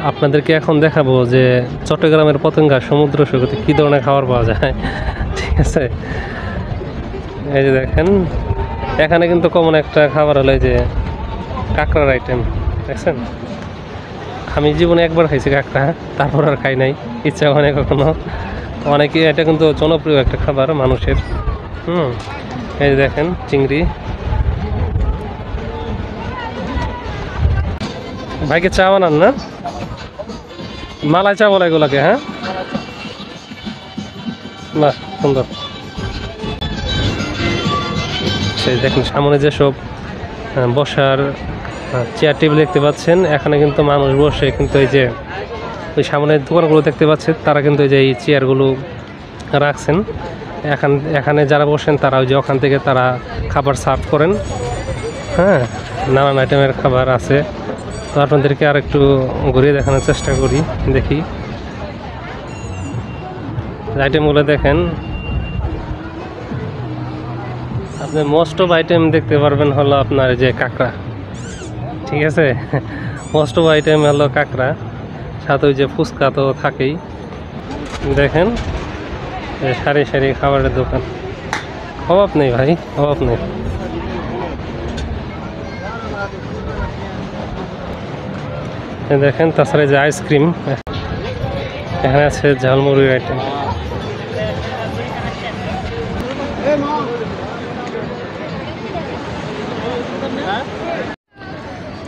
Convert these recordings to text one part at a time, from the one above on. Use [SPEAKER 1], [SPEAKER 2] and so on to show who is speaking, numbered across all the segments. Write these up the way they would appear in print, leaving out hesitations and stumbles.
[SPEAKER 1] আপনাদেরকে এখন দেখাবো যে চট্টগ্রামের পতেঙ্গা সমুদ্র সৈকতে কী ধরনের খাবার পাওয়া যায়। ঠিক আছে, এই যে দেখেন এখানে কিন্তু কমন একটা খাবার হলো এই যে কাঁকড়ার আইটেম। দেখছেন, আমি জীবনে একবার খাইছি কাঁকড়া, তারপর আর খাই নাই, ইচ্ছা হয় না কখনো। অনেকে এটা কিন্তু জনপ্রিয় একটা খাবার মানুষের। এই যে দেখেন চিংড়ি। ভাইকে চা বানান না? মালাই চা বলে এগুলাকে? হ্যাঁ, বাহ সুন্দর। সেই দেখেন সামনে যেসব বসার চেয়ার টেবিল দেখতে পাচ্ছেন, এখানে কিন্তু মানুষ বসে কিন্তু এই যে ওই সামনের দোকানগুলো দেখতে পাচ্ছেন, তারা কিন্তু এই যে এই চেয়ারগুলো রাখছেন। এখানে যারা বসেন তারা ওই যে ওখান থেকে তারা খাবার সার্ভ করেন। হ্যাঁ, নানান আইটেমের খাবার আছে। তো আপনাদেরকে আর একটু ঘুরিয়ে দেখানোর চেষ্টা করি, দেখি আইটেমগুলো দেখেন। আপনি মোস্ট অফ আইটেম দেখতে পারবেন হলো আপনার যে কাঁকড়া। ঠিক আছে, মোস্ট অফ আইটেম হলো কাঁকড়া, সাথে ওই যে ফুচকা তো থাকেই। দেখেন সারি সারি খাবারের দোকান, অভাব নেই ভাই, অভাব নেই। দেখেন তাছাড়া যে আইসক্রিম, এখানে আছে ঝালমুড়ির আইটেম।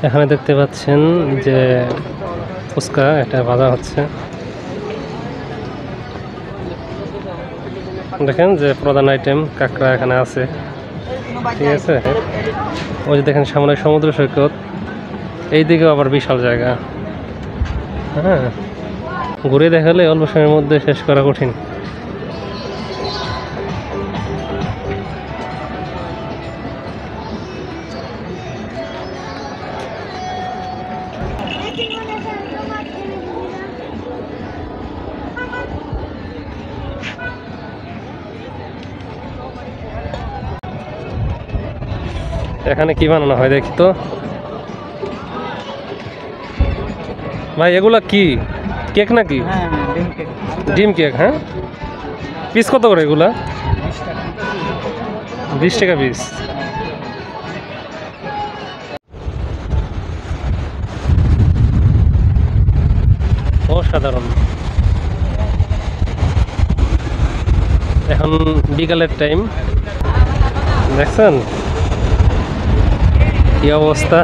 [SPEAKER 1] এখানে দেখতে পাচ্ছেন যে ফুচকা, এটা ভাজা হচ্ছে। দেখেন যে প্রধান আইটেম কাঁকড়া এখানে আছে। ঠিক আছে, ওই যে দেখেন সামনে সমুদ্র সৈকত, এই দিকেও আবার বিশাল জায়গা। হ্যাঁ, ঘুরে দেখালে অল্প সময়ের মধ্যে শেষ করা কঠিন। এখানে কি বানানো হয় দেখি তো ভাই, এগুলা কি কেক নাকি? ডিম কেক। হ্যাঁ, পিস কত করে এগুলা? 20 টাকা পিস। অসাধারণ। এখন বিকালের টাইম, দেখছেন কি অবস্থা।